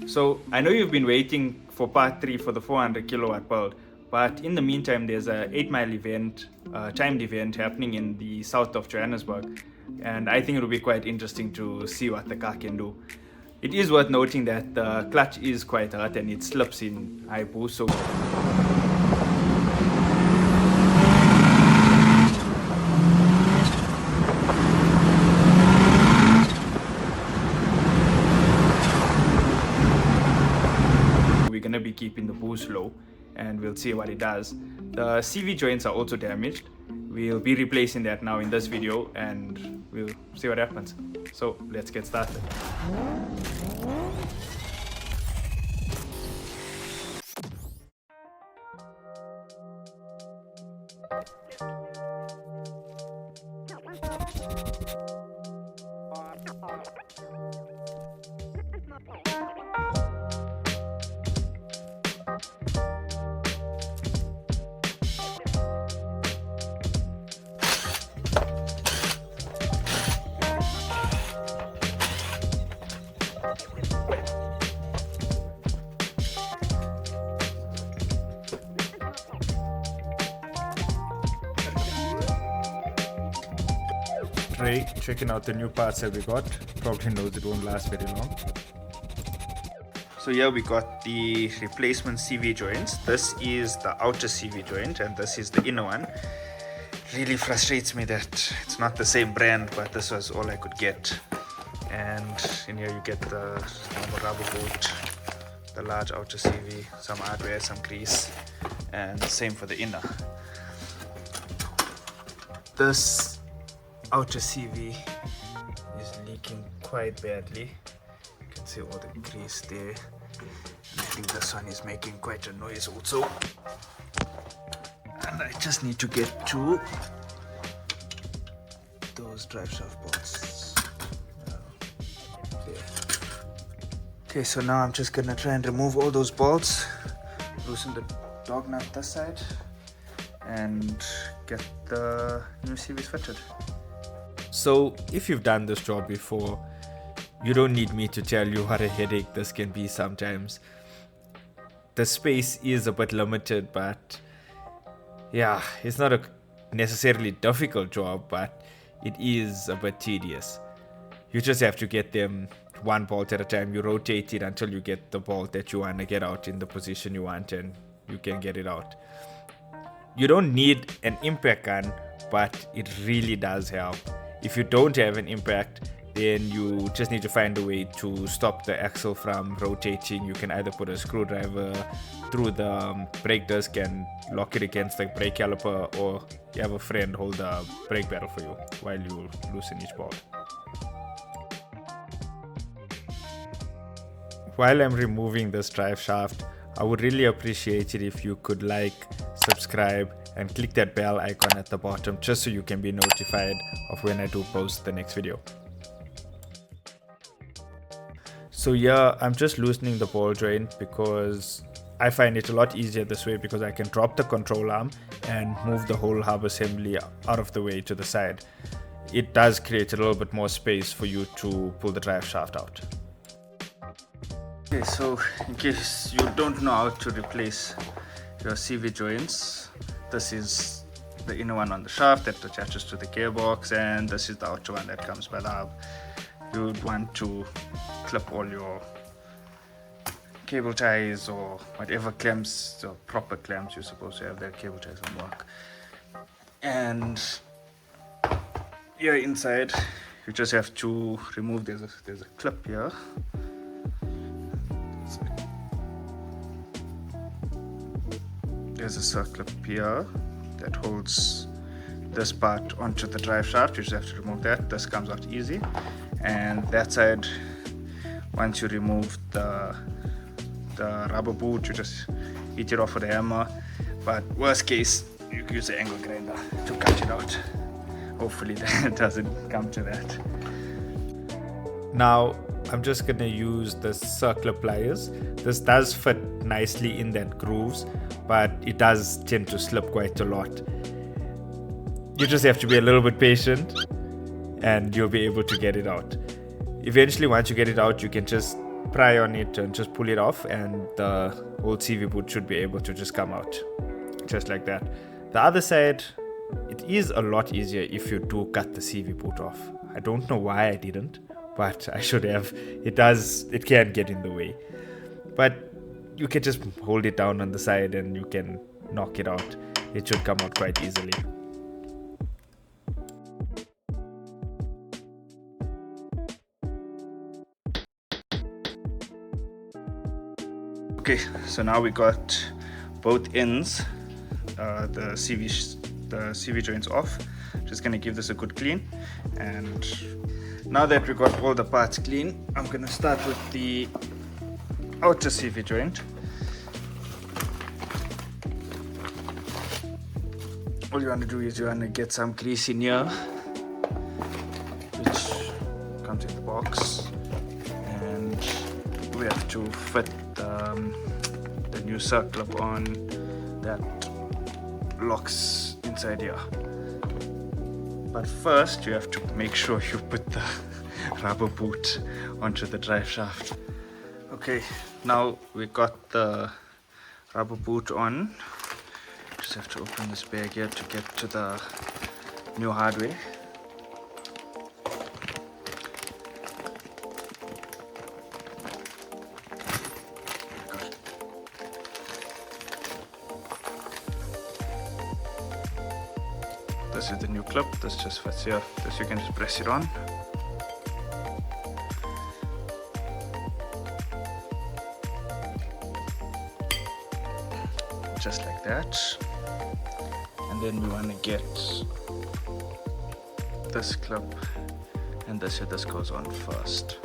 So I know you've been waiting for part 3 for the 400 kilowatt build, but in the meantime there's a 8-mile event, timed event happening in the south of Johannesburg, and I think it'll be quite interesting to see what the car can do. It is worth noting that the clutch is quite hard and it slips in high boost, so we're going to be keeping the boost low and we'll see what it does. The CV joints are also damaged. We'll be replacing that now in this video and we'll see what happens. So let's get started. Ray checking out the new parts that we got. Probably knows it won't last very long. So here we got the replacement CV joints. This is the outer CV joint and this is the inner one. Really frustrates me that it's not the same brand, but this was all I could get. And in here you get the normal rubber boot, the large outer CV, some hardware, some grease, and same for the inner. This outer CV is leaking quite badly. You can see all the grease there. And I think this one is making quite a noise also. And I just need to get to those drive shaft bolts. Okay, so now I'm just gonna try and remove all those bolts, loosen the dog nut this side, and get the new CVs fitted. So if you've done this job before, you don't need me to tell you what a headache this can be sometimes. The space is a bit limited, but yeah, it's not a necessarily difficult job, but it is a bit tedious. You just have to get them one bolt at a time. You rotate it until you get the bolt that you want to get out in the position you want, and you can get it out. You don't need an impact gun, but it really does help. If you don't have an impact, then you just need to find a way to stop the axle from rotating. You can either put a screwdriver through the brake disc and lock it against the brake caliper, or you have a friend hold the brake pedal for you while you loosen each bolt. While I'm removing this drive shaft, I would really appreciate it if you could like, subscribe, and click that bell icon at the bottom just so you can be notified of when I do post the next video. So yeah, I'm just loosening the ball joint because I find it a lot easier this way, because I can drop the control arm and move the whole hub assembly out of the way to the side. It does create a little bit more space for you to pull the drive shaft out. Okay, so in case you don't know how to replace your CV joints, this is the inner one on the shaft that attaches to the gearbox, and this is the outer one that comes by the hub. You would want to clip all your cable ties or whatever clamps, or proper clamps you're supposed to have. Their cable ties don't work. And here inside, you just have to remove. There's a clip here. There's a circle up here that holds this part onto the drive shaft. You just have to remove that. This comes out easy. And that side, once you remove the rubber boot, you just hit it off with a hammer. But worst case, you can use an angle grinder to cut it out. Hopefully that doesn't come to that. Now I'm just gonna use the circular pliers. This does fit nicely in that grooves, but it does tend to slip quite a lot. You just have to be a little bit patient and you'll be able to get it out. Eventually, once you get it out, you can just pry on it and just pull it off, and the old CV boot should be able to just come out just like that. The other side, it is a lot easier if you do cut the CV boot off. I don't know why I didn't, but I should have. It can get in the way, but you can just hold it down on the side and you can knock it out. It should come out quite easily. Okay, so now we got both ends, the CV joints off. Just gonna give this a good clean, and now that we got all the parts clean, I'm gonna start with the outer CV joint. All you want to do is you want to get some grease in here, which comes in the box, and we have to fit the new circle up on that locks inside here. But first you have to make sure you put the rubber boot onto the drive shaft. Okay, now we got the rubber boot on. Just have to open this bag here to get to the new hardware. This is the new clip. This just fits here. This you can just press it on. Just like that. And then we want to get this clip, and this goes on first.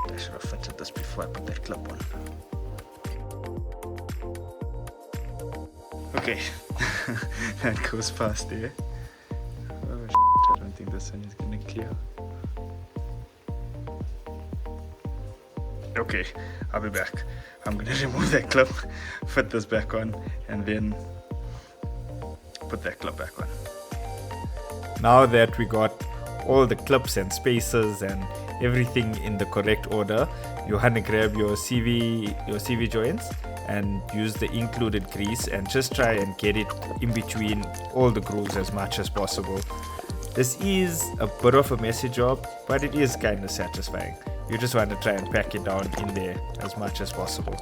I should have fitted this before I put that clip on. Okay, that goes past there. Oh shit, I don't think this one is gonna clear. Okay, I'll be back. I'm gonna remove that clip, fit this back on, and then put that clip back on. Now that we got all the clips and spacers and everything in the correct order, you want to grab your CV joints and use the included grease and just try and get it in between all the grooves as much as possible. This is a bit of a messy job, but it is kind of satisfying. You just want to try and pack it down in there as much as possible.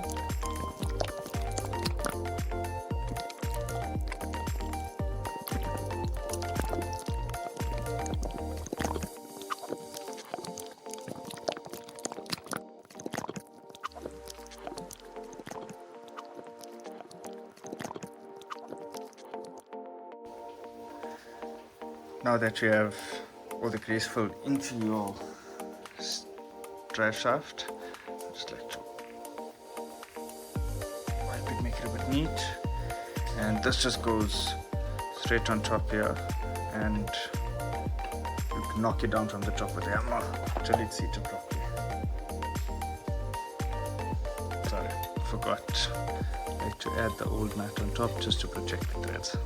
Now that you have all the grease filled into your drive shaft, I just like to wipe it, make it a bit neat, and this just goes straight on top here, and you can knock it down from the top with the hammer till it's seated properly. Sorry, forgot. I like to add the old mat on top just to protect the threads.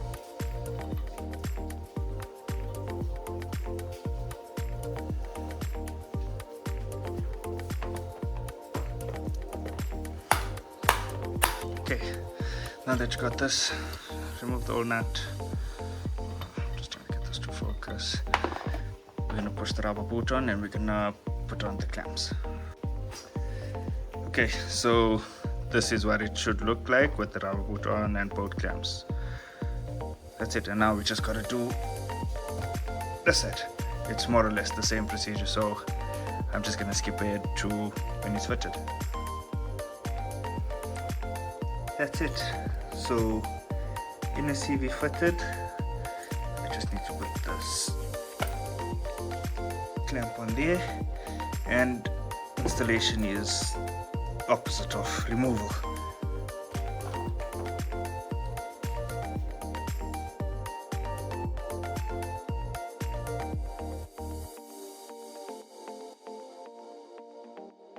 Okay, now that you got this, remove the old nut. Just trying to get this to focus. We're gonna push the rubber boot on and we're gonna put on the clamps. Okay, so this is what it should look like with the rubber boot on and both clamps. That's it, and now we just gotta do this side. It's more or less the same procedure, so I'm just gonna skip ahead to when it's fitted. That's it. So inner CV fitted. I just need to put this clamp on there, and installation is opposite of removal.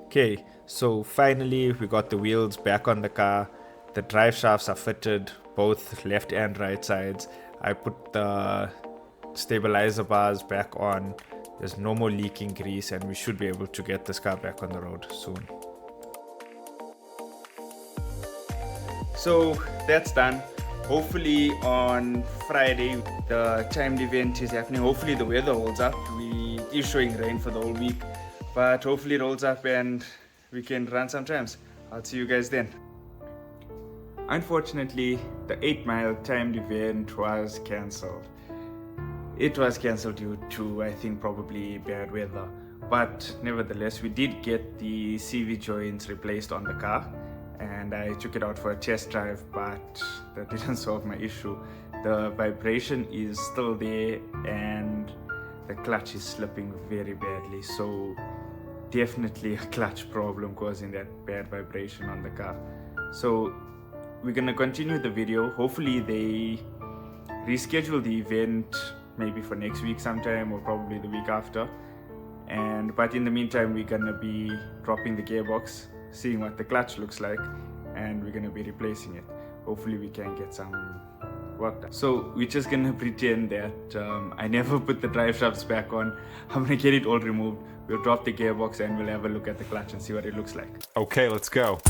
Okay, so finally we got the wheels back on the car. The drive shafts are fitted, both left and right sides. I put the stabilizer bars back on. there's no more leaking grease, and we should be able to get this car back on the road soon. So that's done. Hopefully on Friday the timed event is happening. Hopefully the weather holds up. It is showing rain for the whole week, but hopefully it holds up and we can run some times. I'll see you guys then. Unfortunately, the 8-mile timed event was cancelled. It was cancelled due to, I think, probably bad weather. But nevertheless, we did get the CV joints replaced on the car, and I took it out for a test drive, but that didn't solve my issue. The vibration is still there and the clutch is slipping very badly. So definitely a clutch problem causing that bad vibration on the car. So we're gonna continue the video. Hopefully they reschedule the event maybe for next week sometime, or probably the week after. But in the meantime, we're gonna be dropping the gearbox, seeing what the clutch looks like, and we're gonna be replacing it. Hopefully we can get some work done. So we're just gonna pretend that I never put the drive shafts back on. I'm gonna get it all removed. We'll drop the gearbox and we'll have a look at the clutch and see what it looks like. Okay, let's go.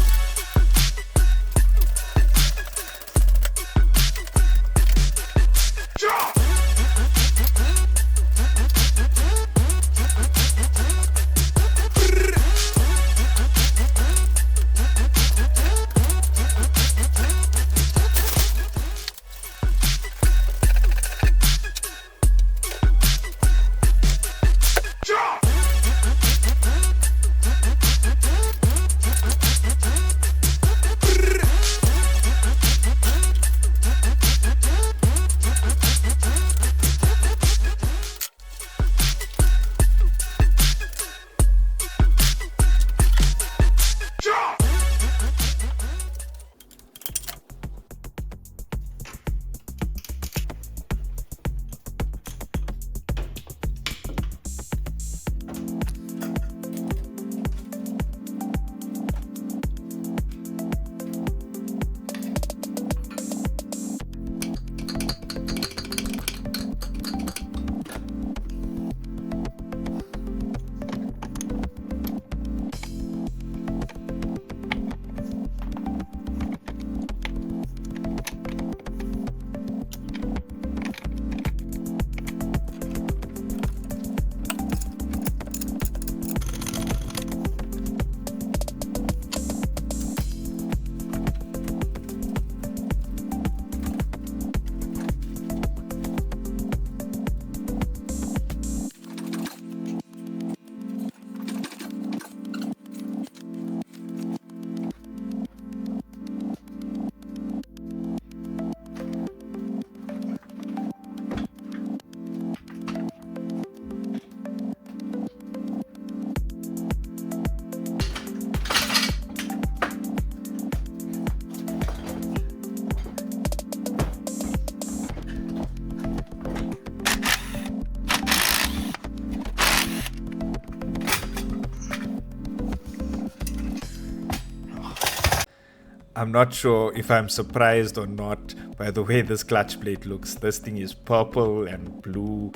I'm not sure if I'm surprised or not by the way this clutch plate looks. This thing is purple and blue.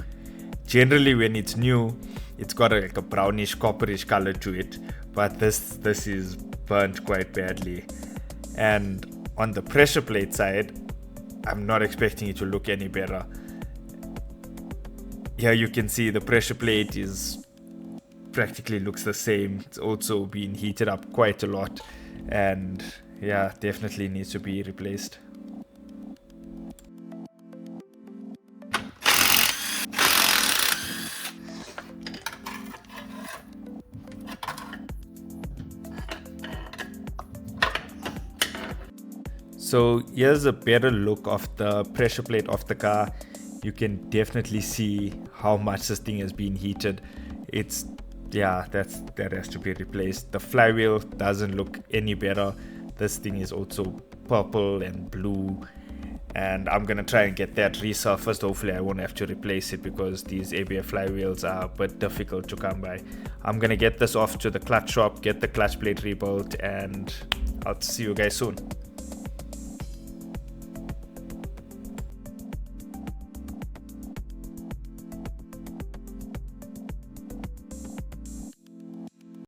Generally when it's new, it's got like a brownish copperish color to it, but this is burnt quite badly. And on the pressure plate side, I'm not expecting it to look any better. Here you can see the pressure plate is practically looks the same. It's also been heated up quite a lot, and yeah, definitely needs to be replaced. So here's a better look of the pressure plate of the car. You can definitely see how much this thing has been heated. That has to be replaced. The flywheel doesn't look any better. This thing is also purple and blue, and I'm gonna try and get that resurfaced. Hopefully I won't have to replace it because these ABF flywheels are a bit difficult to come by. I'm gonna get this off to the clutch shop, get the clutch plate rebuilt, and I'll see you guys soon.